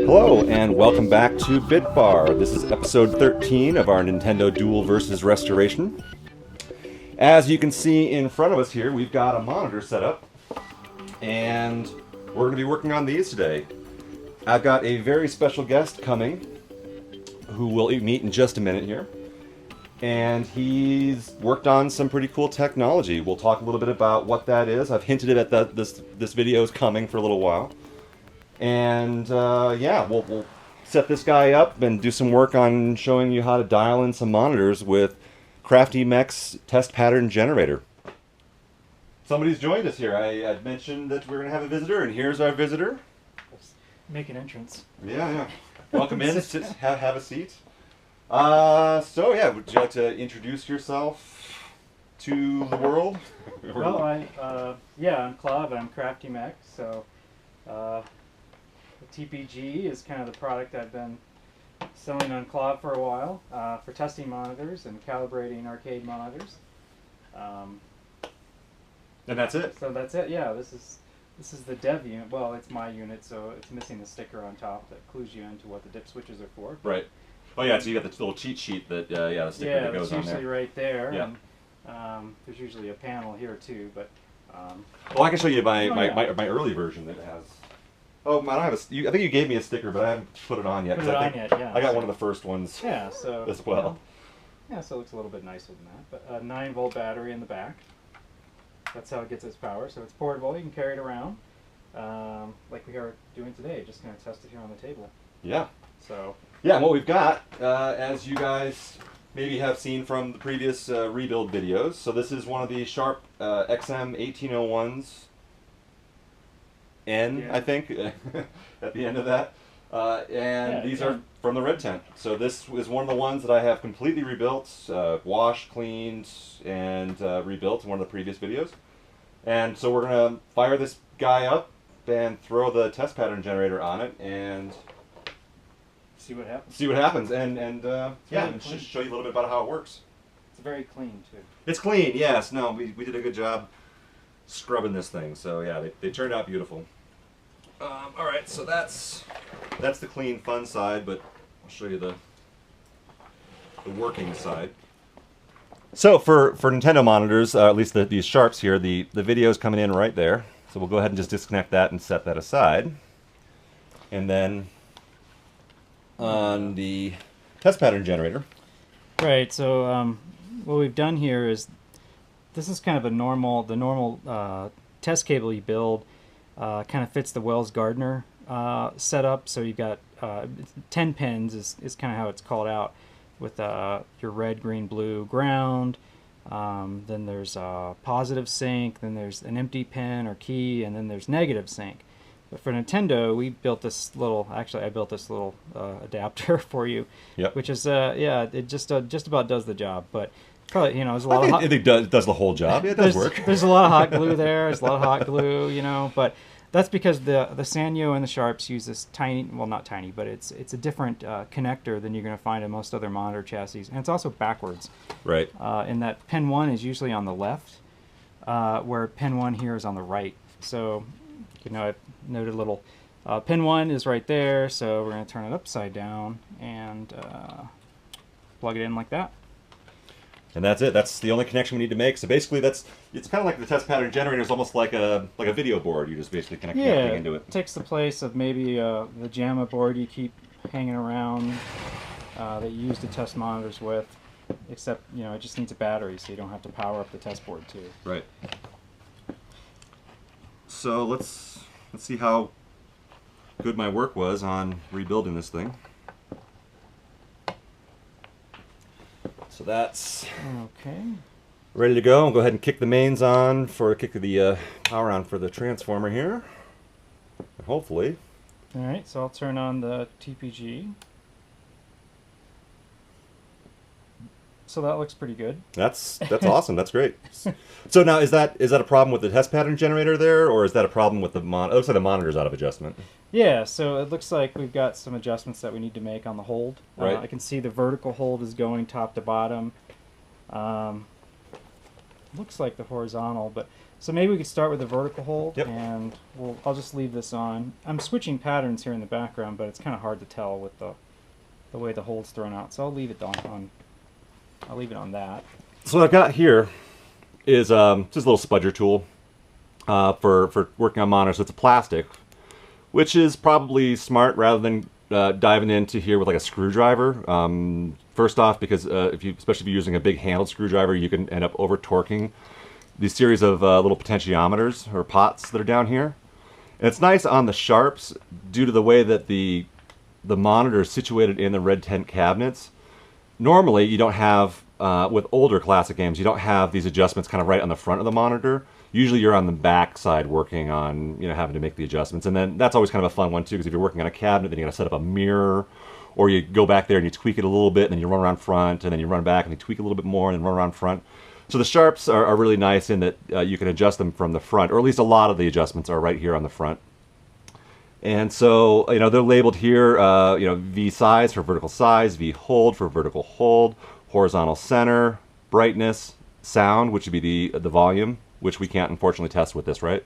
Hello and welcome back to BitBar. This is episode 13 of our Nintendo Duel vs. Restoration. As you can see in front of us here, we've got a monitor set up, and we're going to be working on these today. I've got a very special guest coming, who we'll meet in just a minute here, and he's worked on some pretty cool technology. We'll talk a little bit about what that is. I've hinted at that this video is coming for a little while. And yeah, we'll set this guy up and do some work on showing you how to dial in some monitors with CraftyMech's test pattern generator. Somebody's joined us here. I'd mentioned that we're going to have a visitor, and here's our visitor. Make an entrance. Yeah. Welcome in. Sit, have a seat. So yeah, would you like to introduce yourself to the world? Well, I'm Claude. I'm CraftyMech. So. TPG is kind of the product I've been selling on Claude for a while for testing monitors and calibrating arcade monitors. And that's it. So that's it. Yeah, this is the dev unit. Well, it's my unit, so it's missing the sticker on top that clues you into what the dip switches are for. Right. Oh yeah, so you got the little cheat sheet that the sticker that goes on there. Yeah, it's usually right there. Yeah. And, there's usually a panel here too, but. Well, I can show you my early version that has. Oh, I don't have I think you gave me a sticker, but I haven't put it on yet. Yeah. I got one of the first ones. Yeah, so as well. Yeah, so it looks a little bit nicer than that. But a 9-volt battery in the back. That's how it gets its power. So it's portable. You can carry it around, like we are doing today. Just going to test it here on the table. Yeah. So. Yeah, and what we've got, as you guys maybe have seen from the previous rebuild videos. So this is one of the Sharp XM 1801s. I think, at the end of that. These are from the Red Tent. So this is one of the ones that I have completely rebuilt, washed, cleaned, and rebuilt in one of the previous videos. And so we're going to fire this guy up and throw the test pattern generator on it and see what happens. And just show you a little bit about how it works. It's very clean, too. It's clean, yes. No, we did a good job scrubbing this thing. So yeah, they turned out beautiful. All right, so that's the clean, fun side, but I'll show you the working side. So for Nintendo monitors, at least these Sharps here, the video is coming in right there. So we'll go ahead and just disconnect that and set that aside. And then on the test pattern generator. Right. So what we've done here is this is kind of the normal test cable you build. Kind of fits the Wells Gardner setup. So you've got 10 pins is kind of how it's called out with your red, green, blue ground. Then there's positive sync. Then there's an empty pin or key, and then there's negative sync. But for Nintendo, we built this little. Actually, I built this little adapter for you, which is it just about does the job, but. Probably, there's a lot of it does the whole job. Yeah, it does work. There's a lot of hot glue there. There's a lot of hot glue, but that's because the Sanyo and the Sharps use this tiny, well, not tiny, but it's a different connector than you're going to find in most other monitor chassis, and it's also backwards. Right. In that pin 1 is usually on the left, where pin 1 here is on the right. So, I've noted a little. Pin 1 is right there, so we're going to turn it upside down and plug it in like that. And that's it. That's the only connection we need to make. So basically, it's kind of like the test pattern generator is almost like a video board. You just basically connect everything into it. It takes the place of maybe the JAMA board you keep hanging around that you use to test monitors with. Except it just needs a battery, so you don't have to power up the test board too. Right. So let's see how good my work was on rebuilding this thing. So that's okay. Ready to go. I'll go ahead and kick the mains on kick the power on for the transformer here. And hopefully. All right, so I'll turn on the TPG. So that looks pretty good. That's awesome. That's great. So now is that a problem with the test pattern generator there, or is that a problem with the it looks like the monitor's out of adjustment? Yeah, so it looks like we've got some adjustments that we need to make on the hold. I can see the vertical hold is going top to bottom. looks like the horizontal, but so maybe we could start with the vertical hold, Yep. and I'll just leave this on. I'm switching patterns here in the background, but it's kind of hard to tell with the way the hold's thrown out. So I'll leave it on I'll leave it on that. So what I've got here is just a little spudger tool for working on monitors. So it's a plastic, which is probably smart rather than diving into here with like a screwdriver. First off, because especially if you're using a big handled screwdriver, you can end up over torquing these series of little potentiometers or pots that are down here. And it's nice on the sharps due to the way that the monitor is situated in the red tent cabinets. Normally, you don't have, with older classic games, you don't have these adjustments kind of right on the front of the monitor. Usually you're on the back side working on, having to make the adjustments. And then that's always kind of a fun one too, because if you're working on a cabinet, then you got to set up a mirror, or you go back there and you tweak it a little bit, and then you run around front, and then you run back and you tweak a little bit more, and then run around front. So the sharps are really nice in that you can adjust them from the front, or at least a lot of the adjustments are right here on the front. And so, they're labeled here, V size for vertical size, V hold for vertical hold, horizontal center, brightness, sound, which would be the volume, which we can't unfortunately test with this, right?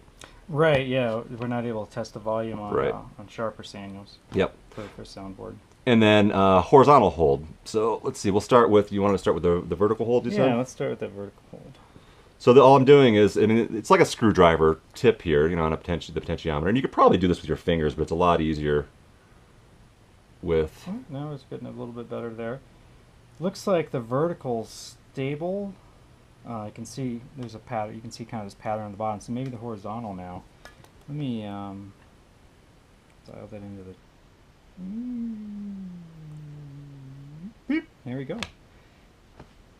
Right, yeah, we're not able to test the volume on Right. On sharp or Samuels. Yep. For soundboard. And then horizontal hold. So let's see, we'll start with, you want to start with the vertical hold, you said? Yeah, let's start with that vertical hold. So all I'm doing is, it's like a screwdriver tip here, on the potentiometer. And you could probably do this with your fingers, but it's a lot easier with... No, it's getting a little bit better there. Looks like the vertical's stable. I can see there's a pattern. You can see kind of this pattern on the bottom. So maybe the horizontal now. Let me dial that into the... There we go.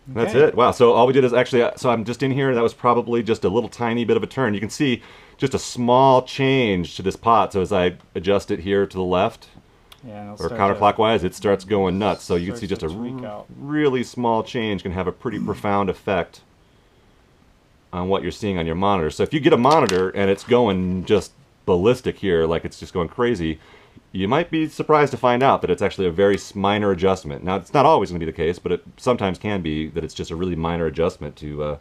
That's Okay. it. Wow. So all we did is actually, so I'm just in here. That was probably just a little tiny bit of a turn. You can see just a small change to this pot. So as I adjust it here to the left, Yeah, or counterclockwise, it starts going nuts. So you can see just a tweak out. really small change can have a pretty profound effect on what you're seeing on your monitor. So if you get a monitor and it's going just ballistic here, like it's just going crazy, you might be surprised to find out that it's actually a very minor adjustment. Now, it's not always going to be the case, but it sometimes can be that it's just a really minor adjustment to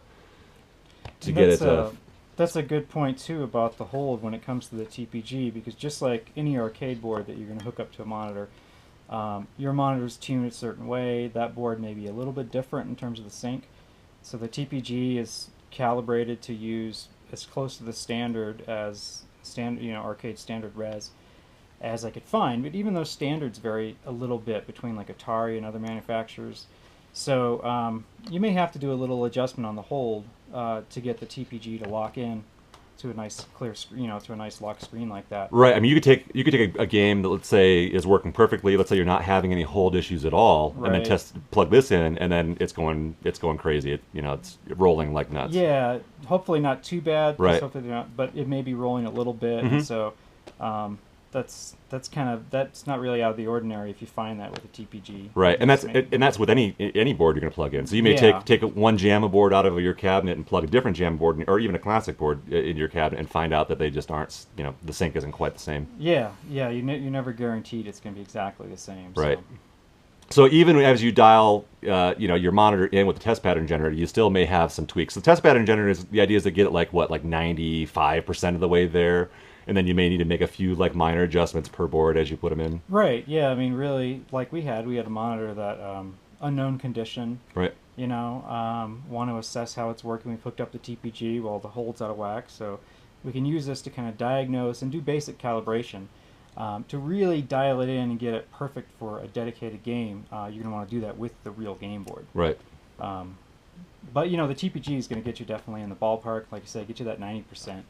get it. That's a good point too about the hold when it comes to the TPG, because just like any arcade board that you're going to hook up to a monitor, your monitor's tuned a certain way. That board may be a little bit different in terms of the sync. So the TPG is calibrated to use as close to the standard as arcade standard res as I could find, but even those standards vary a little bit between like Atari and other manufacturers. So you may have to do a little adjustment on the hold to get the TPG to lock in to a nice clear to a nice lock screen like that. Right. I mean, you could take a game that, let's say, is working perfectly. Let's say you're not having any hold issues at all, Right. and then plug this in, and then it's going crazy. it's rolling like nuts. Yeah, hopefully not too bad. Right. Hopefully not, but it may be rolling a little bit, Mhm. and so that's not really out of the ordinary if you find that with a TPG. Right, and that's with any board you're going to plug in. So you may Yeah. take one JAMA board out of your cabinet and plug a different JAMA board, or even a classic board in your cabinet, and find out that they just aren't. The sync isn't quite the same. Yeah. You're never guaranteed it's going to be exactly the same. Right. So. So even as you dial, your monitor in with the test pattern generator, you still may have some tweaks. The test pattern generator the idea is to get it like 95% of the way there, and then you may need to make a few minor adjustments per board as you put them in. Right. Yeah. I mean, really, like we had a monitor that unknown condition. Right. Want to assess how it's working. We've hooked up the TPG while the hold's out of whack, so we can use this to kind of diagnose and do basic calibration. To really dial it in and get it perfect for a dedicated game, you're going to want to do that with the real game board. Right. But the TPG is going to get you definitely in the ballpark. Like I said, get you that 90%.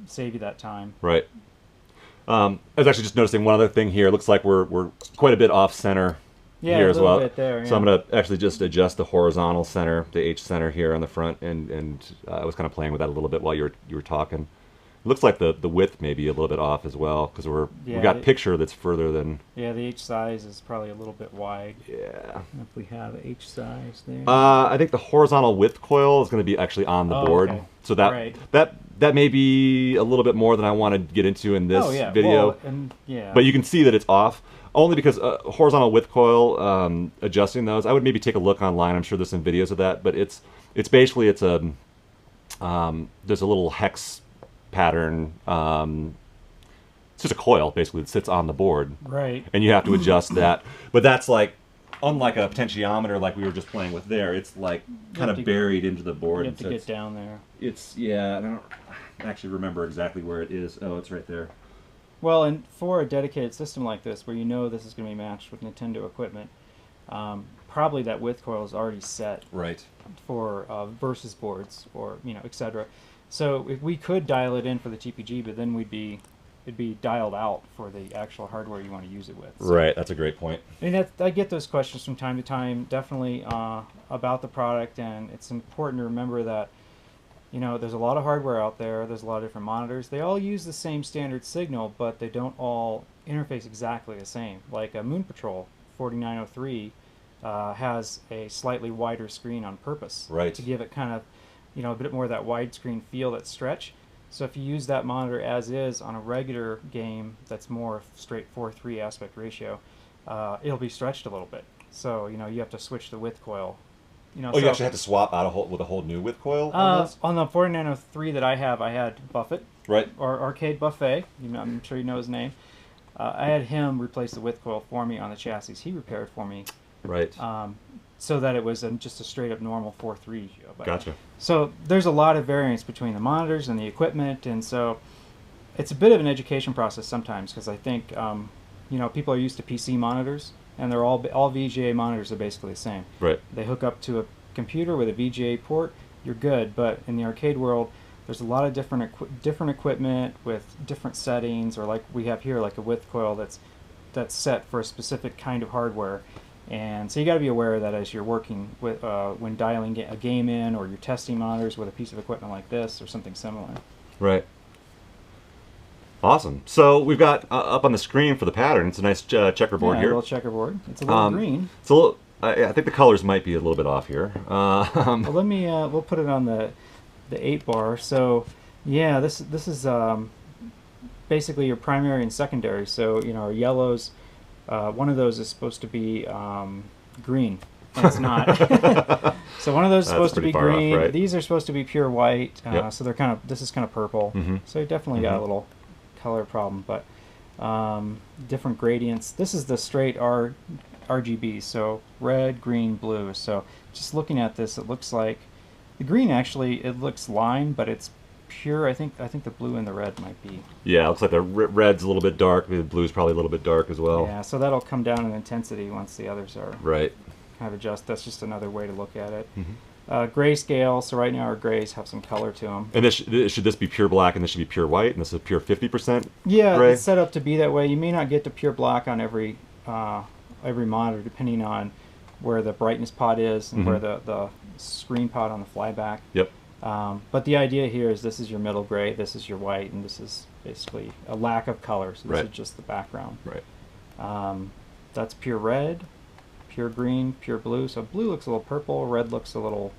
Save you that time. Right. I was actually just noticing one other thing here. It looks like we're quite a bit off center here as well. Bit there, yeah. So I'm going to actually just adjust the horizontal center, the H center here on the front, and I was kind of playing with that a little bit while you were talking. It looks like the width may be a little bit off as well, because we've got picture that's further than... Yeah, the H size is probably a little bit wide. Yeah. If we have H size there. I think the horizontal width coil is going to be actually on the board. Okay. So that Right. that may be a little bit more than I want to get into in this video. Well, But you can see that it's off, only because horizontal width coil, adjusting those, I would maybe take a look online. I'm sure there's some videos of that, but it's It's basically it's a there's a little hex pattern. It's just a coil basically that sits on the board, Right. and you have to adjust that. But that's like unlike a potentiometer like we were just playing with there. It's like kind of buried into the board. You have to get down there. It's yeah. I don't actually remember exactly where it is. Oh, it's right there. Well, and for a dedicated system like this, where you know this is going to be matched with Nintendo equipment, probably that width coil is already set Right. for versus boards or etc. So if we could dial it in for the TPG, but then it'd be dialed out for the actual hardware you want to use it with. So, Right. That's a great point. I mean, I get those questions from time to time, definitely about the product, and it's important to remember that there's a lot of hardware out there. There's a lot of different monitors. They all use the same standard signal, but they don't all interface exactly the same. Like a Moon Patrol 4903 has a slightly wider screen on purpose, Right. to give it kind of, a bit more of that widescreen feel, that stretch. So if you use that monitor as is on a regular game that's more straight 4:3 aspect ratio, it'll be stretched a little bit. So you have to switch the width coil. You So, actually have to swap out with a whole new width coil on this? on the 4903 that I have, I had Buffett, Right. or Arcade Buffet. I'm sure you know his name. I had him replace the width coil for me on the chassis. He repaired for me, Right. so that it was just a straight up normal 4:3. Gotcha. So there's a lot of variance between the monitors and the equipment, and so it's a bit of an education process sometimes, because I think people are used to PC monitors, and they're all VGA monitors are basically the same. Right. They hook up to a computer with a VGA port, you're good. But in the arcade world, there's a lot of different equipment with different settings, or like we have here, like a width coil that's set for a specific kind of hardware. And so you got to be aware of that as you're working with when dialing a game in, or you're testing monitors with a piece of equipment like this or something similar. Right. Awesome. So we've got up on the screen for the pattern. It's a nice checkerboard Yeah, here. a little checkerboard. It's a little green. It's a little. I think the colors might be a little bit off here. Well, let me. We'll put it on the 8-bar. So yeah, this is basically your primary and secondary. So our yellows. One of those is supposed to be green, and it's not. So one of those is supposed to be green. Off, right? These are supposed to be pure white. Yep. So they're this is kind of purple. Mm-hmm. So you definitely got a little color problem, but different gradients. This is the straight RGB. So red, green, blue. So just looking at this, it looks like the green actually it looks lime, but it's pure. I think the blue and the red might be. Yeah, it looks like the red's a little bit dark. The blue's probably a little bit dark as well. Yeah, so that'll come down in intensity once the others are Right. kind of adjust. That's just another way to look at it. Mm-hmm. Grayscale. So right now our grays have some color to them. And should this be pure black and this should be pure white, and this is pure 50%? Yeah, gray? it's set up to be that way. You may not get to pure black on every monitor, depending on where the brightness pot is and where the screen pot on the flyback. Yep. But the idea here is this is your middle gray, this is your white, and this is basically a lack of color. So this is just the background. Right. That's pure red, pure green, pure blue. So blue looks a little purple, red looks a little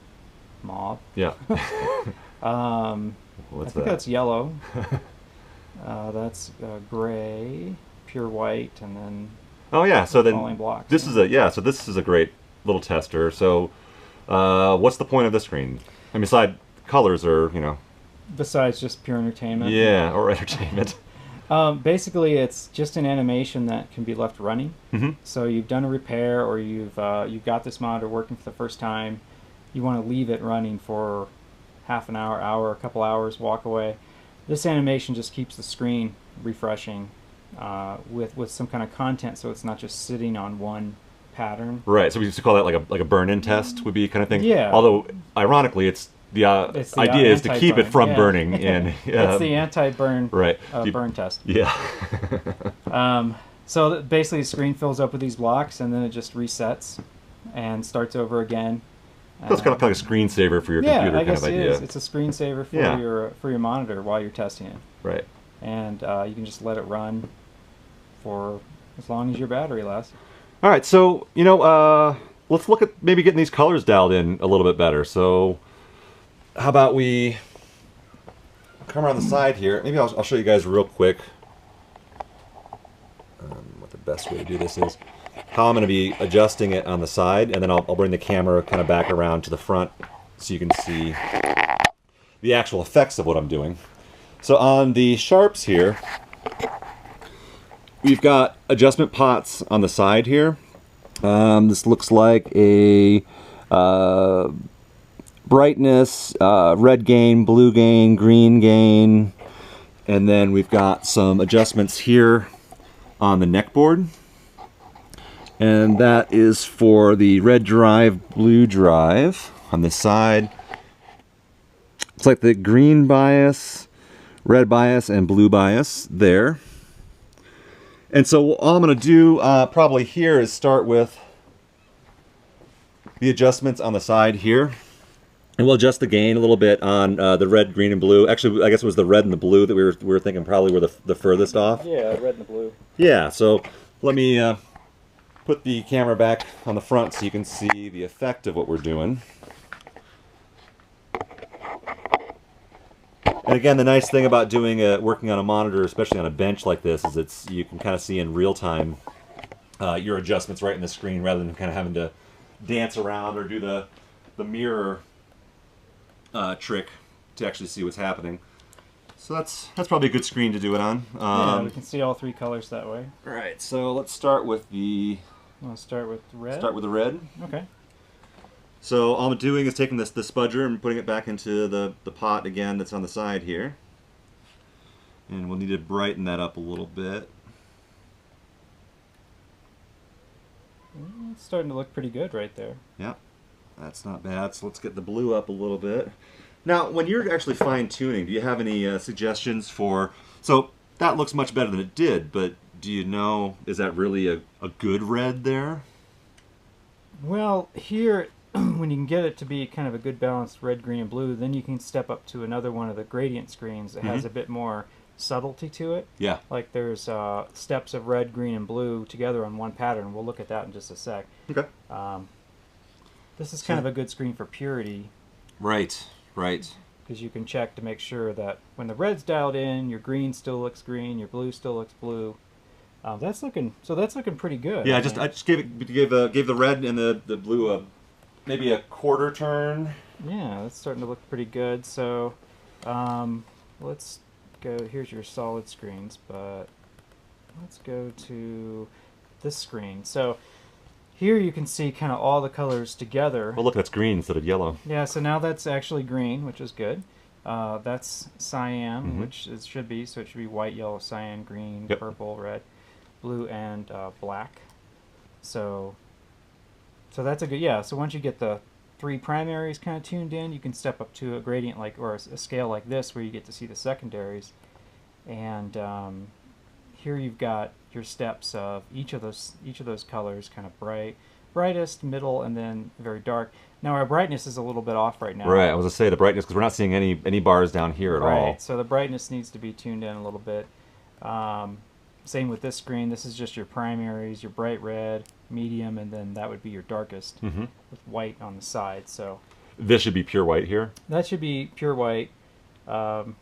mauve. Yeah. I What's think that? that's yellow. That's gray, pure white, and then Oh yeah. So then falling blocks. this is So this is a great little tester. So what's the point of this screen? I mean, aside colors are besides just pure entertainment. Yeah, or entertainment. Basically, it's just an animation that can be left running. Mm-hmm. So you've done a repair, or you've got this monitor working for the first time. You want to leave it running for half an hour, a couple hours, walk away. This animation just keeps the screen refreshing with some kind of content, so it's not just sitting on one pattern. Right. So we used to call that like a burn-in test would be kind of thing. Yeah. Although ironically, it's the idea is to keep it anti-burn, from yeah. burning. And It's the anti-burn right. burn test. Yeah. So basically, the screen fills up with these blocks, and then it just resets and starts over again. So it's kind of like a screensaver for your computer I kind guess of it idea. is. It's a screensaver for Yeah. your monitor while you're testing it, Right. and you can just let it run for as long as your battery lasts. All right. So let's look at maybe getting these colors dialed in a little bit better. So how about we come around the side here? Maybe I'll show you guys real quick what the best way to do this is. How I'm going to be adjusting it on the side, and then I'll bring the camera kind of back around to the front so you can see the actual effects of what I'm doing. So on the sharps here, we've got adjustment pots on the side here. This looks like a brightness, red gain, blue gain, green gain, and then we've got some adjustments here on the neck board. And that is for the red drive, blue drive on this side. It's like the green bias, red bias, and blue bias there. And so all I'm going to do probably here is start with the adjustments on the side here. And we'll adjust the gain a little bit on the red, green, and blue. Actually, I guess it was the red and the blue that we were thinking probably were the furthest off. Yeah, red and the blue. Yeah, so let me put the camera back on the front so you can see the effect of what we're doing. And again, the nice thing about doing working on a monitor, especially on a bench like this, is you can kind of see in real time your adjustments right in the screen rather than kind of having to dance around or do the mirror trick to actually see what's happening. So that's probably a good screen to do it on. Yeah, we can see all three colors that way. All right, so let's start with the. Want to start with red? Start with the red. Okay. So all I'm doing is taking the spudger and putting it back into the pot again that's on the side here. And we'll need to brighten that up a little bit. It's starting to look pretty good right there. Yeah, that's not bad. So let's get the blue up a little bit. Now, when you're actually fine-tuning, do you have any suggestions for... So that looks much better than it did, but do you know, is that really a good red there? Well, here, when you can get it to be kind of a good balanced red, green, and blue, then you can step up to another one of the gradient screens that has a bit more subtlety to it. Yeah. Like there's steps of red, green, and blue together on one pattern. We'll look at that in just a sec. Okay. This is kind of a good screen for purity. Right, right. Because you can check to make sure that when the red's dialed in, your green still looks green, your blue still looks blue. That's looking pretty good. Yeah, I just gave the red and the blue maybe a quarter turn. Yeah, that's starting to look pretty good. So let's go. Here's your solid screens, but let's go to this screen. So here you can see kind of all the colors together. Well, look, that's green instead of yellow. Yeah, so now that's actually green, which is good. That's cyan, which it should be. So it should be white, yellow, cyan, green, purple, red, blue, and black. So that's a good, yeah. So once you get the three primaries kind of tuned in, you can step up to a gradient or a scale like this where you get to see the secondaries. And here you've got your steps of each of those colors, kind of brightest, middle, and then very dark. Now our brightness is a little bit off right now. Right, I was gonna say the brightness because we're not seeing any bars down here at all. Right, so the brightness needs to be tuned in a little bit. Same with this screen. This is just your primaries, your bright red, medium, and then that would be your darkest with white on the side. So this should be pure white here. that should be pure white,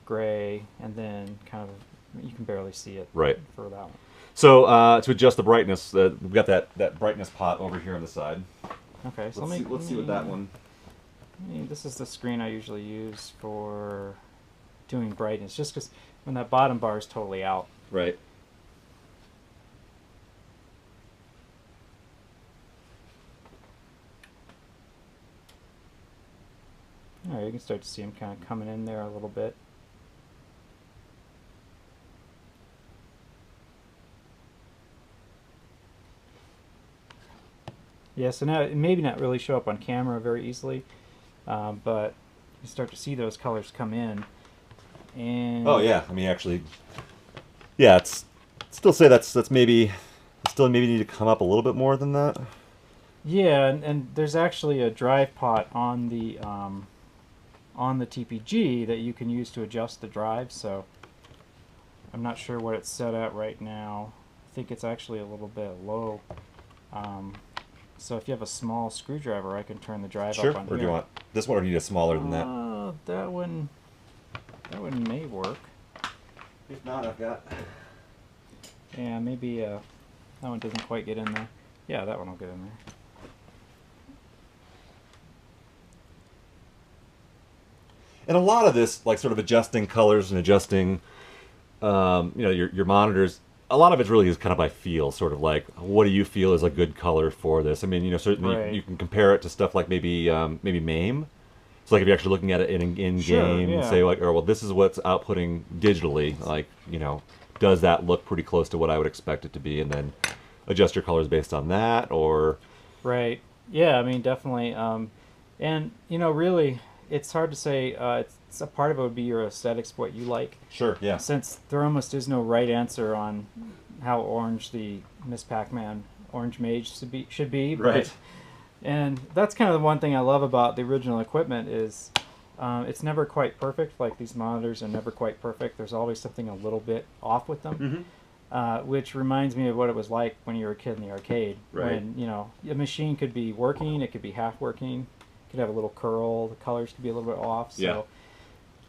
gray, and then kind of you can barely see it Right. for that one. So to adjust the brightness, we've got that brightness pot over here on the side. Okay, so Let's see what that one. This is the screen I usually use for doing brightness, just because when that bottom bar is totally out. Right. All right, you can start to see them kind of coming in there a little bit. Yeah, so now it maybe not really show up on camera very easily, but you start to see those colors come in. And Oh yeah, I mean actually, yeah, it's still say that's maybe still maybe need to come up a little bit more than that. yeah, and there's actually a drive pot on the TPG that you can use to adjust the drive. So I'm not sure what it's set at right now. I think it's actually a little bit low. So if you have a small screwdriver, I can turn the drive Sure. up on Or here. do you want this one, or do you need a smaller than that? That one may work. If not, I've got. Yeah, maybe that one doesn't quite get in there. Yeah, that one will get in there. And a lot of this, like sort of adjusting colors and adjusting, your monitors. A lot of it really is kind of by feel, sort of like, what do you feel is a good color for this? I mean, certainly Right. you can compare it to stuff like maybe MAME. So like if you're actually looking at it in Sure, game, and yeah. say like, oh well, this is what's outputting digitally. Like, does that look pretty close to what I would expect it to be, and then adjust your colors based on that, or Right. Yeah, I mean, definitely. And, really, it's hard to say. It's a part of it would be your aesthetics, what you like. sure, yeah, Since there almost is no right answer on how orange the Miss Pac-Man Orange Mage should be. Right. And that's kind of the one thing I love about the original equipment is it's never quite perfect. Like these monitors are never quite perfect. There's always something a little bit off with them. Which reminds me of what it was like when you were a kid in the arcade. Right. When, a machine could be working, it could be half working, it could have a little curl, the colors could be a little bit off. So Yeah.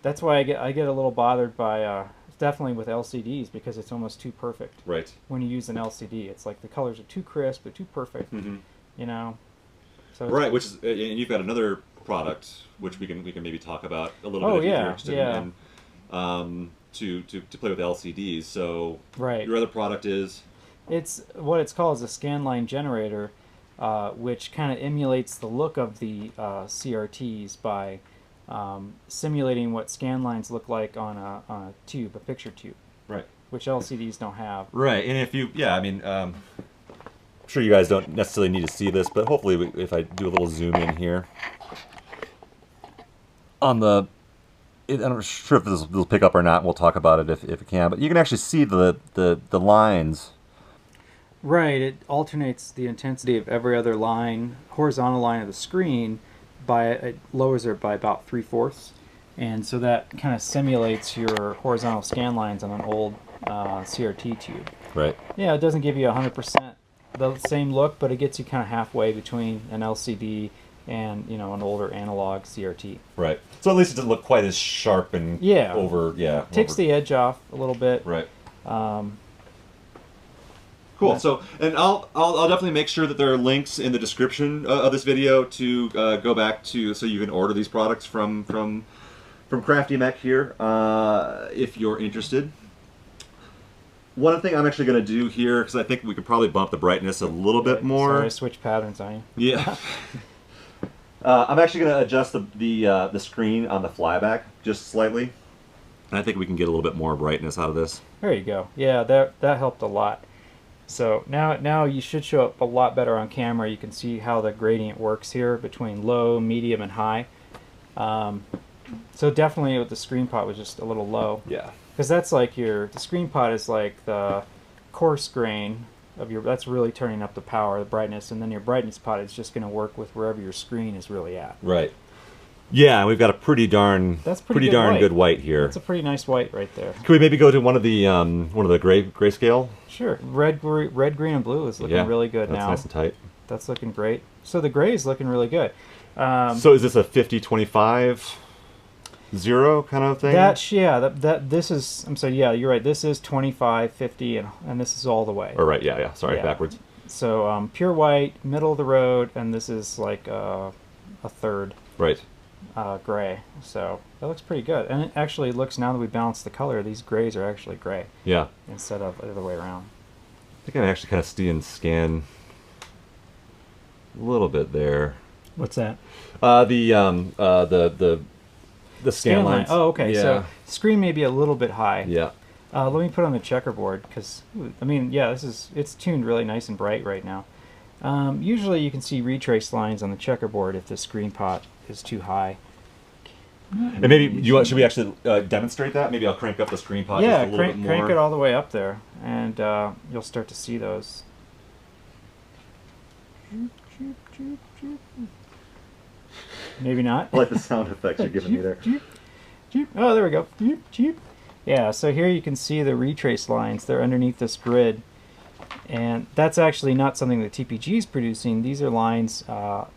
that's why I get a little bothered by definitely with LCDs because it's almost too perfect. right. When you use an LCD, it's like the colors are too crisp, they're too perfect. So it's- Right, which is, and you've got another product which we can maybe talk about a little bit if yeah, you're interested yeah. in, to play with LCDs. So Right. your other product is It's what it's called is a scanline generator, which kind of emulates the look of the CRTs by simulating what scan lines look like on a tube, a picture tube, right. which LCDs don't have. Right, and if you, I mean, I'm sure you guys don't necessarily need to see this, but hopefully if I do a little zoom in here on I'm not sure if this will pick up or not. We'll talk about it if it can, but you can actually see the lines. Right, it alternates the intensity of every other line, horizontal line of the screen, it lowers it by about 3/4, and so that kind of simulates your horizontal scan lines on an old CRT tube. Right. Yeah, it doesn't give you 100% the same look, but it gets you kind of halfway between an LCD and an older analog CRT. Right. So at least it doesn't look quite as sharp and Takes the edge off a little bit. right. Um, Cool. So, and I'll definitely make sure that there are links in the description of this video to go back to, so you can order these products from CraftyMech here if you're interested. One thing I'm actually going to do here, because I think we could probably bump the brightness a little bit more. Sorry, switch patterns on you. Yeah. I'm actually going to adjust the screen on the flyback just slightly, and I think we can get a little bit more brightness out of this. There you go. Yeah, that helped a lot. So now you should show up a lot better on camera. You can see how the gradient works here between low, medium, and high. So definitely with the screen pot was just a little low. Yeah. Because that's like the screen pot is like the coarse grain of that's really turning up the power, the brightness, and then your brightness pot is just going to work with wherever your screen is really at. Right. Yeah, and we've got a pretty darn good white here. That's a pretty nice white right there. Can we maybe go to one of the grayscale? Sure. Red, green, and blue is looking really good that's now. Nice and tight. That's looking great. So the gray is looking really good. So is this a 50-25 0 kind of thing? This is. I'm sorry. Yeah, you're right. This is 25, 50, and this is all the way. Or right. Yeah. Sorry, backwards. So pure white, middle of the road, and this is like a third. Right. Gray. So that looks pretty good. And it actually looks, now that we balanced the color, these grays are actually gray. Yeah. Instead of the other way around. I think I actually kind of see and scan a little bit there. What's that? The scan lines. Oh, okay. Yeah. So screen may be a little bit high. Yeah. Let me put on the checkerboard because, I mean, yeah, it's tuned really nice and bright right now. Usually you can see retrace lines on the checkerboard if the screen pot is too high. And maybe should we actually demonstrate that? Maybe I'll crank up the screen pot just a little bit more. Crank it all the way up there, and you'll start to see those. Maybe not. I like the sound effects you're giving me there. Oh, there we go. Yeah, so here you can see the retrace lines. They're underneath this grid. And that's actually not something that TPG is producing. These are lines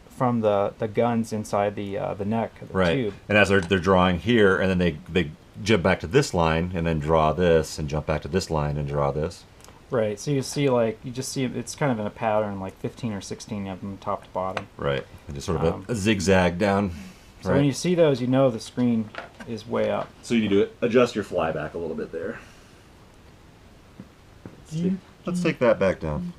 from the guns inside the neck of the tube. And as they're drawing here, and then they jump back to this line, and then draw this, and jump back to this line, and draw this. Right, so you just see it's kind of in a pattern, like 15 or 16 of them top to bottom. Right, and just sort of a zigzag down. So when you see those, you know the screen is way up. So you need to adjust your fly back a little bit there. Let's take that back down.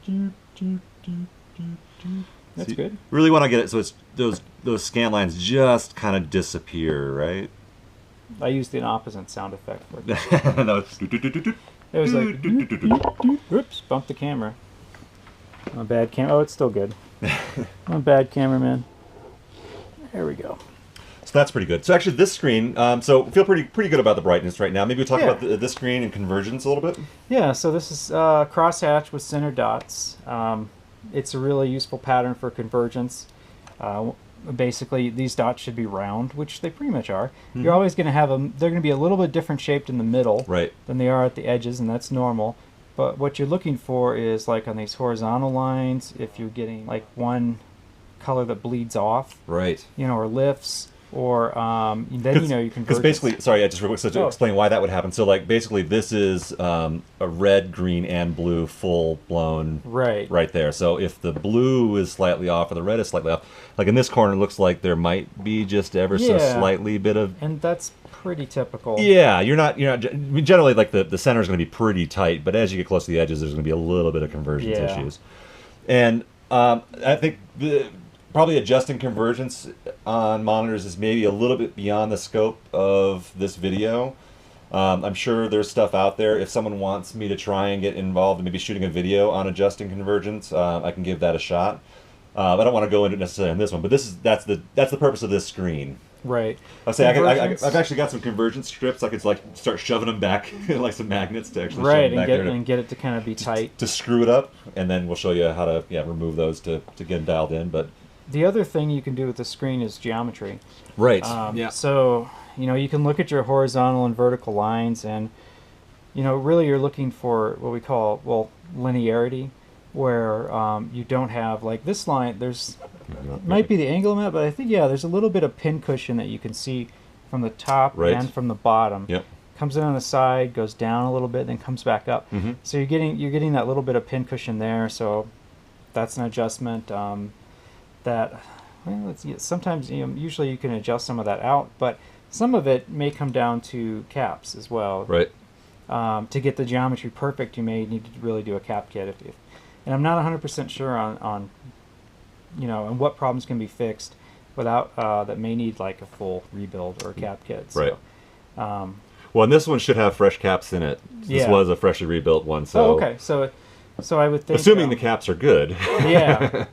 That's good. Really want to get it so it's those scan lines just kind of disappear, right? I used an opposite sound effect for it. No, it's It was like, oops, bumped the camera. I'm a bad camera. Oh, it's still good. I'm a bad cameraman. There we go. So that's pretty good. So actually, this screen. So feel pretty good about the brightness right now. Maybe we'll talk about this screen and convergence a little bit. Yeah. So this is crosshatch with center dots. It's a really useful pattern for convergence. Basically, these dots should be round, which they pretty much are. Mm-hmm. You're always going to have them. They're going to be a little bit different shaped in the middle than they are at the edges, and that's normal. But what you're looking for is like on these horizontal lines, if you're getting like one color that bleeds off, or lifts. Or then you can. Because basically, sorry, I just real quick to explain why that would happen. So like basically, this is a red, green, and blue full blown right there. So if the blue is slightly off or the red is slightly off, like in this corner, it looks like there might be just ever so slightly bit of. And that's pretty typical. Yeah, you're not. I mean, generally, like the center is going to be pretty tight, but as you get close to the edges, there's going to be a little bit of convergence issues. And I think probably adjusting convergence on monitors is maybe a little bit beyond the scope of this video. I'm sure there's stuff out there. If someone wants me to try and get involved in maybe shooting a video on adjusting convergence, I can give that a shot. I don't want to go into it necessarily on this one, but that's the purpose of this screen. Right. I'll say I've actually got some convergence strips. I could like start shoving them back like some magnets to actually shove them back there and get it to kind of be tight to screw it up, and then we'll show you how to remove those to get them dialed in. But the other thing you can do with the screen is geometry. Right. So, you can look at your horizontal and vertical lines and, really you're looking for what we call, linearity, where you don't have, like this line, might be the angle of it, but I think, there's a little bit of pin cushion that you can see from the top and from the bottom. Yep. Comes in on the side, goes down a little bit, then comes back up. Mm-hmm. So you're getting that little bit of pin cushion there, so that's an adjustment. Sometimes usually you can adjust some of that out, but some of it may come down to caps as well. Right. To get the geometry perfect, you may need to really do a cap kit. And I'm not 100% sure on and what problems can be fixed without that may need like a full rebuild or a cap kit. So, right. Well, and this one should have fresh caps in it. This was a freshly rebuilt one. So. Oh, okay. So I would think. Assuming the caps are good. Yeah.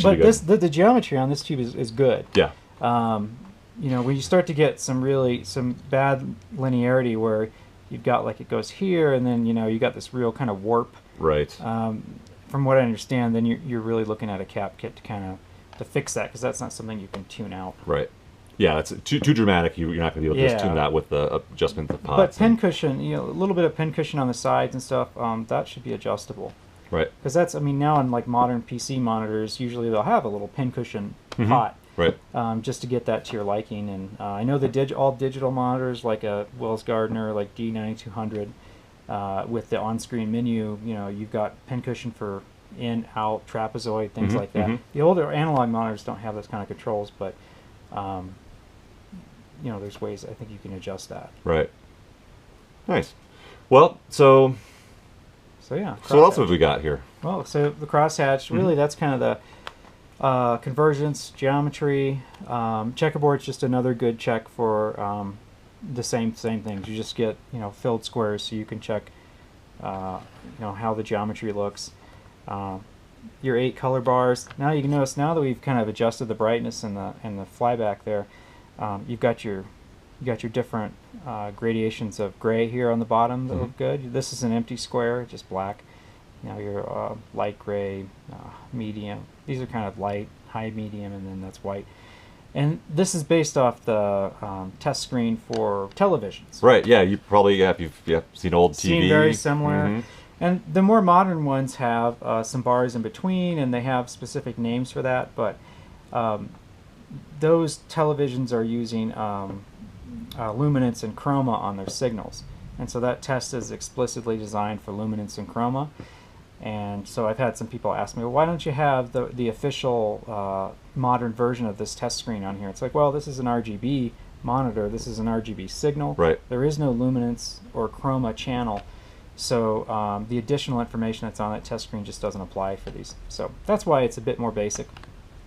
But the geometry on this tube is good. Yeah. When you start to get some bad linearity where you've got like it goes here and then you got this real kind of warp. Right. From what I understand, then you're really looking at a cap kit to fix that, because that's not something you can tune out. Right. Yeah, it's too dramatic. You're not going to be able to just tune that with the adjustment of pods. But pin cushion, a little bit of pin cushion on the sides and stuff, that should be adjustable. Right. Because now in like modern PC monitors, usually they'll have a little pin cushion pot. Right. Just to get that to your liking. And I know all digital monitors like a Wells Gardner, like D9200, with the on-screen menu, you've got pin cushion for in, out, trapezoid, things like that. The older analog monitors don't have those kind of controls, but there's ways I think you can adjust that. Right. Nice. Well, so yeah. So what else have we got here? Well, so the crosshatch, really that's kind of the convergence, geometry. Checkerboard's just another good check for the same things. You just get filled squares, so you can check how the geometry looks. Your 8 color bars. Now you can notice now that we've kind of adjusted the brightness and the flyback there, you've got your different gradations of gray here on the bottom that look good. This is an empty square, just black. Your light gray, medium. These are kind of light, high, medium, and then that's white. And this is based off the test screen for televisions. Right. Yeah. You probably you've seen old TV. Seen very similar. And the more modern ones have some bars in between, and they have specific names for that. But those televisions are using luminance and chroma on their signals, and so that test is explicitly designed for luminance and chroma. And so I've had some people ask me, well, why don't you have the official modern version of this test screen on here. It's like, well, this is an RGB monitor. This is an RGB signal. Right. There is no luminance or chroma channel. So the additional information that's on that test screen just doesn't apply for these. So that's why it's a bit more basic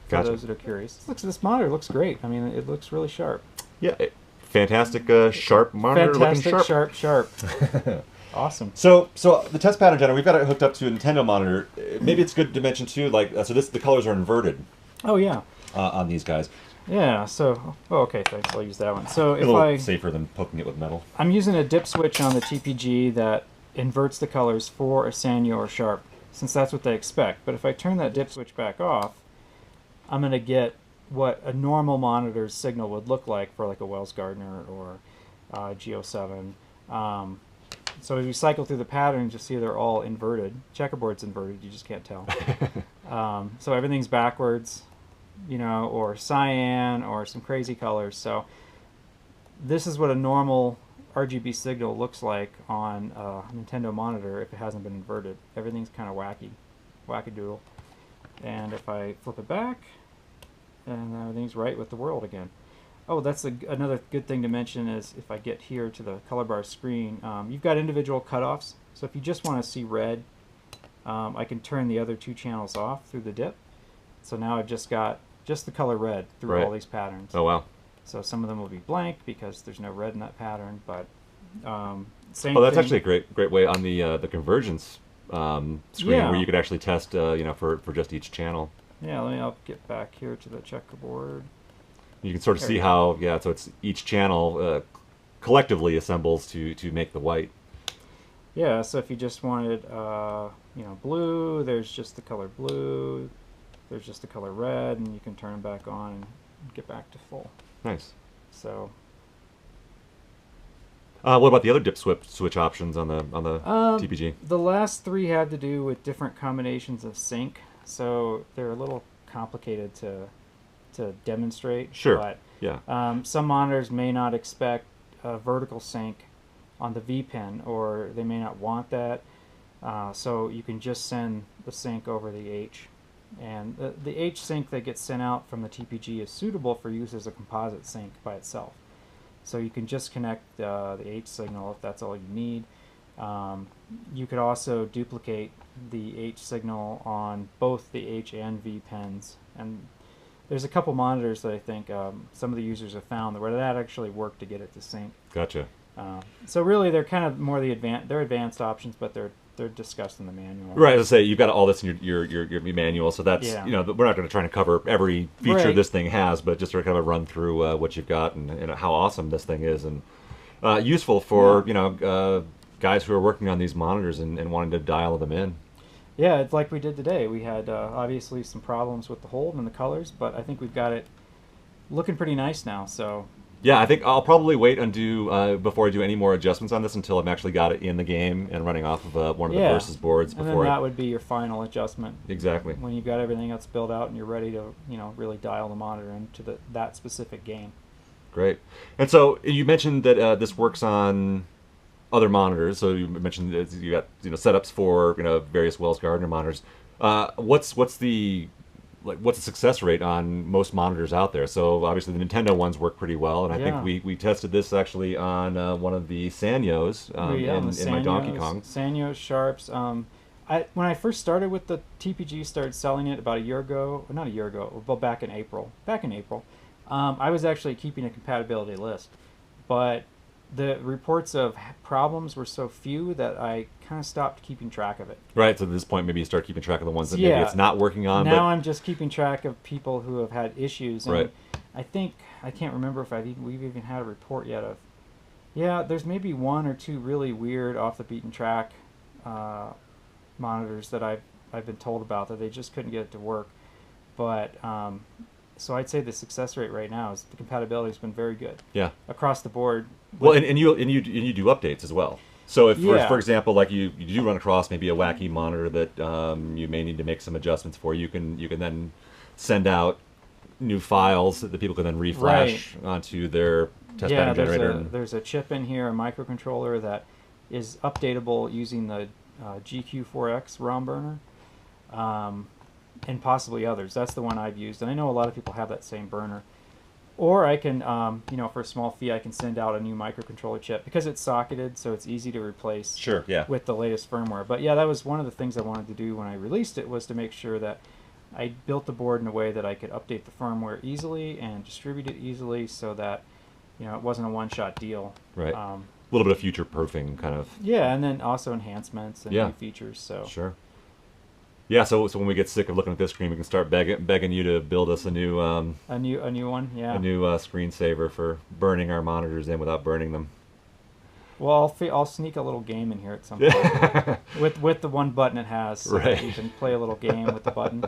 for Gotcha. those that are curious. This monitor looks great. I mean, it looks really sharp. Yeah, fantastic sharp monitor. Fantastic, looking sharp. sharp. Awesome. So the test pattern generator, we've got it hooked up to a Nintendo monitor. Maybe it's good to mention too, like so the colors are inverted Oh yeah. on these guys. Yeah. So okay, thanks. I'll use that one. So A if little safer than poking it with metal. I'm using a dip switch on the TPG that inverts the colors for a Sanyo or Sharp, since that's what they expect. But if I turn that dip switch back off, I'm going to get what a normal monitor's signal would look like for like a Wells Gardner or G07. So as we cycle through the patterns, you'll see they're all inverted. Checkerboard's inverted, you just can't tell. So everything's backwards, you know, or cyan or some crazy colors. So this is what a normal RGB signal looks like on a Nintendo monitor if it hasn't been inverted. Everything's kind of wackadoodle. And if I flip it back, and everything's right with the world again. Oh, that's another good thing to mention is if I get here to the color bar screen, you've got individual cutoffs. So if you just want to see red, I can turn the other two channels off through the dip. So now I've just got just the color red through all these patterns. Oh wow. So some of them will be blank because there's no red in that pattern, but same. Oh, that's thing. actually a great way on the convergence screen where you could actually test you know for just each channel. Yeah, I'll get back here to the checkerboard. You can sort of see how so it's each channel collectively assembles to make the white. Yeah, so if you just wanted you know, blue, there's just the color blue. There's just the color red, and you can turn them back on and get back to full. Nice. So. What about the other dip switch options on the TPG? The last three had to do with different combinations of sync, so they're a little complicated to demonstrate. Sure. But Yeah. some monitors may not expect a vertical sync on the V pin, or they may not want that. So you can just send the sync over the H. And the H sync that gets sent out from the TPG is suitable for use as a composite sync by itself. So you can just connect the H signal if that's all you need. You could also duplicate the H signal on both the H and V pins. And there's a couple monitors that I think some of the users have found where that actually worked to get it to sync. Gotcha. So really, they're kind of more they're advanced options, but they're discussed in the manual. Right, as I say, you've got all this in your manual, so that's you know we're not going to try to cover every feature this thing has, but just sort of kind of run through what you've got and how awesome this thing is, and useful for you know guys who are working on these monitors and wanting to dial them in. Yeah, it's like we did today. We had obviously some problems with the hold and the colors, but I think we've got it looking pretty nice now. So. Yeah, I think I'll probably wait and do before I do any more adjustments on this until I've actually got it in the game and running off of one of the Versus boards before. And then that would be your final adjustment. Exactly. When you've got everything else built out and you're ready to, you know, really dial the monitor into that specific game. Great. And so you mentioned that this works on other monitors. So you mentioned that you got setups for various Wells Gardner monitors. What's the success rate on most monitors out there? So obviously the Nintendo ones work pretty well, and I think we tested this actually on one of the Sanyos in my Donkey Kong. Sanyos, Sharps. When I first started with the TPG, started selling it about a year ago, or not a year ago, but back in April. I was actually keeping a compatibility list, but the reports of problems were so few that I kind of stopped keeping track of it. Right, so at this point maybe you start keeping track of the ones that maybe it's not working on. Now I'm just keeping track of people who have had issues. And right. I can't remember if we've even had a report yet of, there's maybe one or two really weird off the beaten track monitors that I've been told about that they just couldn't get it to work. But so I'd say the success rate right now is the compatibility has been very good. Yeah. Across the board. Well, and you do updates as well. So if, for example, like you do run across maybe a wacky monitor that you may need to make some adjustments for, you can then send out new files that the people can then refresh onto their test pattern generator. There's a chip in here, a microcontroller that is updatable using the GQ4X ROM burner. and possibly others. That's the one I've used, and I know a lot of people have that same burner. Or I can, for a small fee, I can send out a new microcontroller chip because it's socketed, so it's easy to replace. Sure, yeah. With the latest firmware. But yeah, that was one of the things I wanted to do when I released it, was to make sure that I built the board in a way that I could update the firmware easily and distribute it easily, so that it wasn't a one-shot deal. Right. A little bit of future-proofing, kind of. Yeah, and then also enhancements and Yeah. new features. So Sure. Yeah, so when we get sick of looking at this screen, we can start begging you to build us a new a new one, yeah. a new screensaver for burning our monitors in without burning them. Well, I'll sneak a little game in here at some point with the one button it has, so that Right. you can play a little game with the button.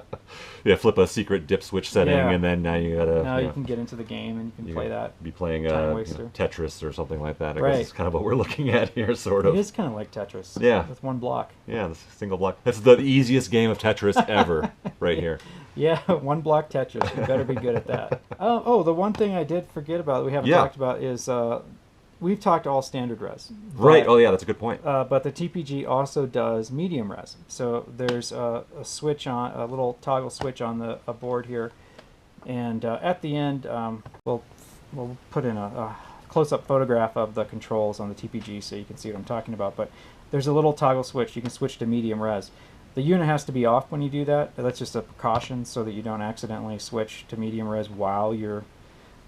Yeah, flip a secret dip switch setting, Yeah. and then now you gotta. Now you can get into the game and you can play that. Be playing Time waster. Tetris or something like that. I Right. guess it's kind of what we're looking at here, sort of. It is kind of like Tetris. Yeah. With one block. Yeah, the single block. That's the easiest game of Tetris ever, right here. Yeah, one block Tetris. You better be good at that. The one thing I did forget about that we haven't Yeah. talked about is we've talked all standard res. Right. But, Oh, yeah, that's a good point. but the TPG also does medium res. So there's a switch on, a little toggle switch on a board here, and at the end we'll put in a close-up photograph of the controls on the TPG so you can see what I'm talking about. But there's a little toggle switch. You can switch to medium res. The unit has to be off when you do that. That's just a precaution so that you don't accidentally switch to medium res while you're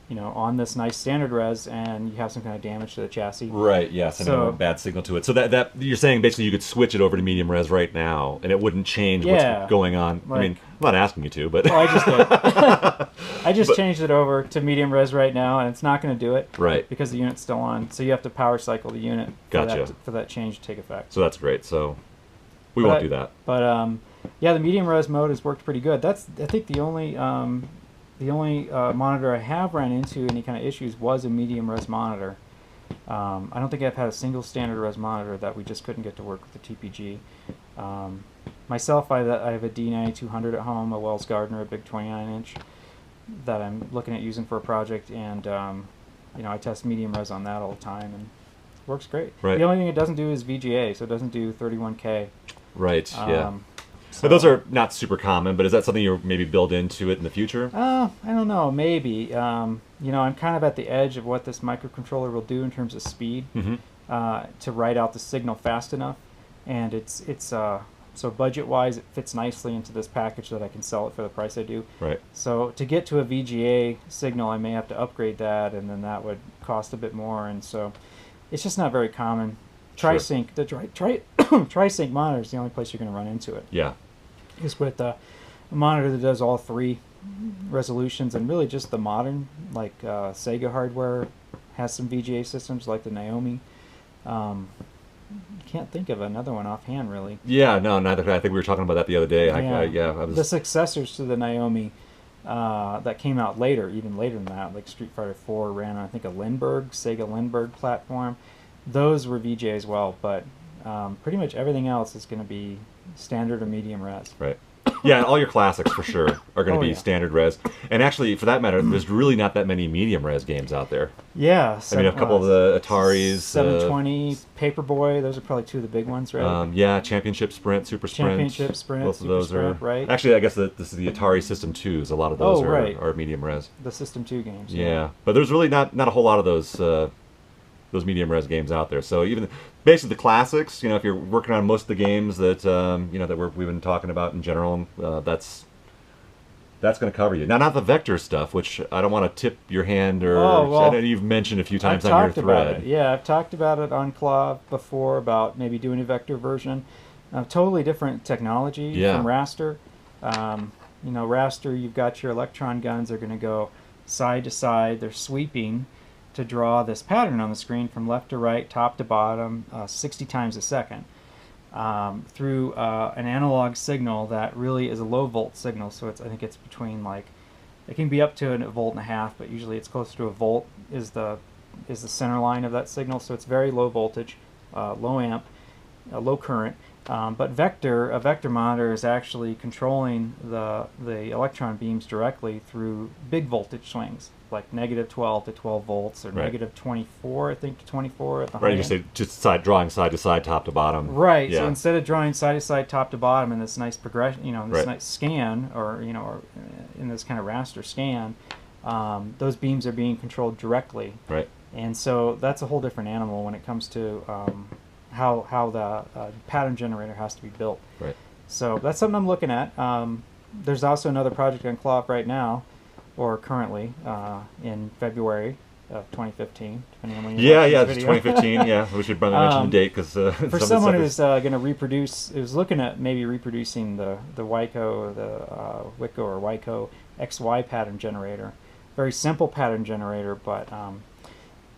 on this nice standard res and you have some kind of damage to the chassis. Right, yeah, sending a bad signal to it. So that you're saying basically you could switch it over to medium res right now, and it wouldn't change what's going on. I mean, I'm not asking you to, but well, I just did. I just changed it over to medium res right now, and it's not going to do it. Right. Because the unit's still on, so you have to power cycle the unit for that change to take effect. So that's great. So we won't do that. But yeah, the medium res mode has worked pretty good. That's I think the only monitor I have ran into any kind of issues was a medium res monitor. I don't think I've had a single standard res monitor that we just couldn't get to work with the TPG. Myself, I have a D9200 at home, a Wells Gardner, a big 29-inch that I'm looking at using for a project, and I test medium res on that all the time, and it works great. Right. The only thing it doesn't do is VGA, so it doesn't do 31K. Right. Yeah. So But those are not super common. But is that something you maybe build into it in the future? I don't know. Maybe. I'm kind of at the edge of what this microcontroller will do in terms of speed to write out the signal fast enough, and it's so budget-wise, it fits nicely into this package that I can sell it for the price I do. Right. So to get to a VGA signal, I may have to upgrade that, and then that would cost a bit more, and so it's just not very common. Tri-Sync, the Tri-Sync monitor is the only place you're going to run into it. Yeah. Is with a monitor that does all three resolutions, and really just the modern, like Sega hardware has some VGA systems like the Naomi. Can't think of another one offhand, really. Yeah, no, neither. I think we were talking about that the other day. Yeah. I was... The successors to the Naomi that came out later, even later than that, like Street Fighter 4 ran on, I think, a Sega Lindbergh platform. Those were VGA as well, but pretty much everything else is going to be standard or medium res. Right. Yeah, all your classics for sure are going to be standard res. And actually, for that matter, there's really not that many medium res games out there. Yeah. I mean, a couple of the Ataris. 720, Paperboy, those are probably two of the big ones, right? Yeah, Championship Sprint, Super Sprint. Championship Sprint, both of those Super Sprint, are right? Actually, I guess this is the Atari System 2s. A lot of those are medium res. The System 2 games. Yeah, but there's really not a whole lot of those medium res games out there. So even basically the classics, if you're working on most of the games that that we've been talking about in general, that's going to cover you. Now, not the vector stuff, which I don't want to tip your hand, or I know you've mentioned a few times on your thread. About it. Yeah, I've talked about it on Clav before about maybe doing a vector version. Totally different technology from raster. Raster, you've got your electron guns. They're going to go side to side. They're sweeping to draw this pattern on the screen from left to right, top to bottom, 60 times a second. Through an analog signal that really is a low volt signal, so I think it's between it can be up to a volt and a half, but usually it's closer to a volt is the center line of that signal, so it's very low voltage, low amp, low current. But a vector monitor is actually controlling the electron beams directly through big voltage swings. like negative 12 to 12 volts, or Right. negative 24, I think, to 24 at the high Right, you end. say just drawing side to side, top to bottom. Right. Yeah. So instead of drawing side to side, top to bottom in this nice progression, this Right. nice scan, or in this kind of raster scan, those beams are being controlled directly. Right. And so that's a whole different animal when it comes to how the pattern generator has to be built. Right. So that's something I'm looking at. There's also another project on CLOP right now, or currently, in February of 2015, depending on when you watch Yeah, this it's video. 2015. Yeah, we should probably mention the date because For someone who's going to reproduce, who's looking at maybe reproducing the Wyco, Wico or Wyco XY pattern generator, very simple pattern generator, but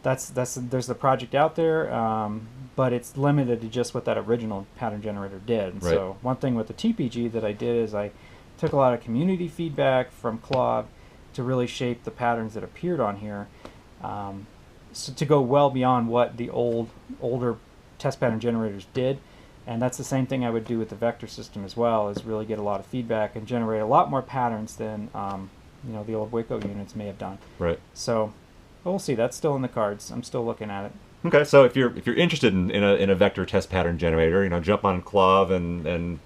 there's the project out there, but it's limited to just what that original pattern generator did. And Right. so one thing with the TPG that I did is I took a lot of community feedback from CLOB to really shape the patterns that appeared on here, so to go well beyond what the older test pattern generators did. And that's the same thing I would do with the vector system as well, is really get a lot of feedback and generate a lot more patterns than the old Wico units may have done. Right. So we'll see. That's still in the cards. I'm still looking at it. Okay, so if you're interested in a vector test pattern generator, jump on Clov and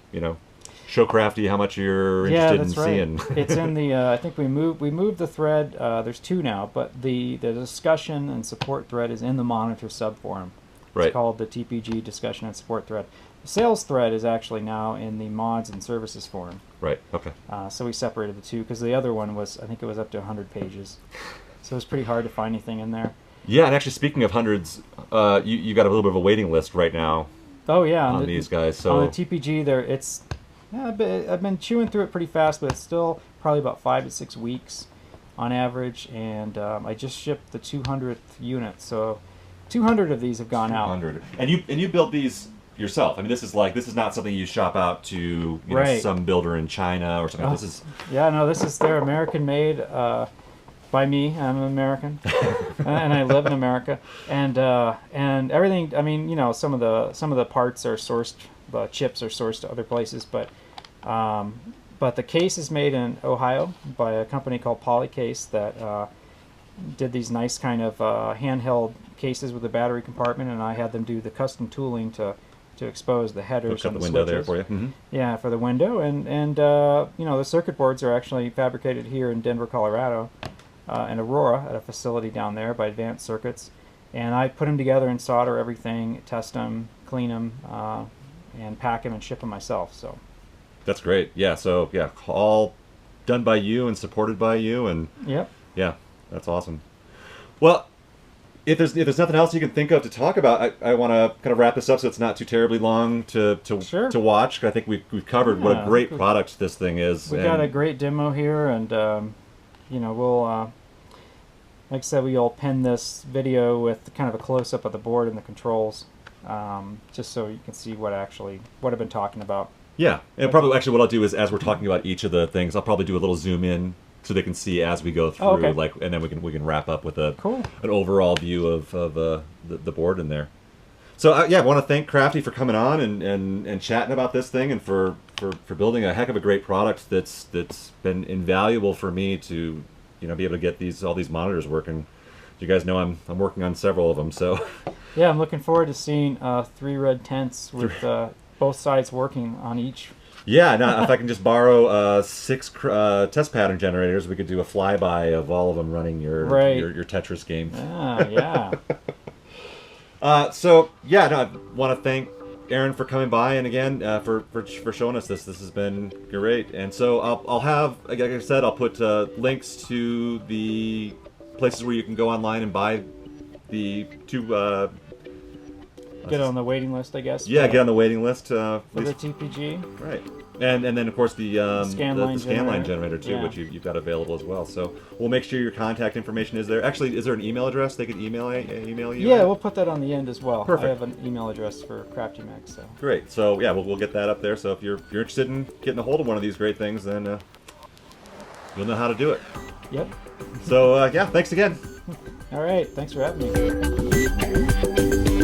show Crafty how much you're interested in seeing. It's in the. I think we moved the thread. There's two now, but the discussion and support thread is in the monitor subforum. Right. It's called the TPG discussion and support thread. The sales thread is actually now in the mods and services forum. Right. Okay. So we separated the two because the other one was, I think it was up to 100 pages, so it was pretty hard to find anything in there. Yeah, and actually, speaking of hundreds, you got a little bit of a waiting list right now. Oh yeah, on these guys. So on the TPG, I've been chewing through it pretty fast, but it's still probably about 5 to 6 weeks on average, and I just shipped the 200th unit, so 200 of these have gone out. 200. And you built these yourself. I mean, this is not something you shop out to Right. some builder in China or something. This is They're American made. By me, I'm an American, and I live in America, and everything. I mean, some of the parts are sourced, the chips are sourced to other places, but the case is made in Ohio by a company called Polycase that did these nice kind of handheld cases with a battery compartment, and I had them do the custom tooling to expose the headers hook up and the the window switches. there for you. Mm-hmm. Yeah, for the window, and the circuit boards are actually fabricated here in Denver, Colorado. In Aurora at a facility down there by Advanced Circuits, and I put them together and solder everything, test them, clean them, and pack them and ship them myself. So That's great. Yeah. So yeah, all done by you and supported by you, and yep. yeah, that's awesome. Well, if there's nothing else you can think of to talk about, I want to kind of wrap this up so it's not too terribly long to Sure. to watch. I think we've covered what a great product this thing is. We got a great demo here, and we'll like I said, we'll pin this video with kind of a close-up of the board and the controls, just so you can see what I've been talking about. Yeah, and probably actually what I'll do is, as we're talking about each of the things, I'll probably do a little zoom in so they can see as we go through, okay. and then we can wrap up with an overall view of the board in there. So I want to thank Crafty for coming on and chatting about this thing, and for building a heck of a great product that's been invaluable for me to be able to get all these monitors working. You guys know I'm working on several of them, so yeah, I'm looking forward to seeing 3 red tents with both sides working on each. Yeah, no, if I can just borrow 6 test pattern generators, we could do a flyby of all of them running your Tetris game. Yeah. So yeah, no, I want to thank Aaron for coming by, and again for showing us this. This has been great. And so I'll have, like I said, I'll put links to the places where you can go online and buy the 2. Get on the waiting list, I guess. Yeah, get on the waiting list for the TPG. Right. And then of course the scanline generator too, yeah. which you've got available as well. So we'll make sure your contact information is there. Actually, is there an email address they could email you? Yeah, we'll put that on the end as well. Perfect. I have an email address for CraftyMech. So great. So yeah, we'll get that up there. So if you're interested in getting a hold of one of these great things, then you'll know how to do it. Yep. So yeah, thanks again. All right. Thanks for having me.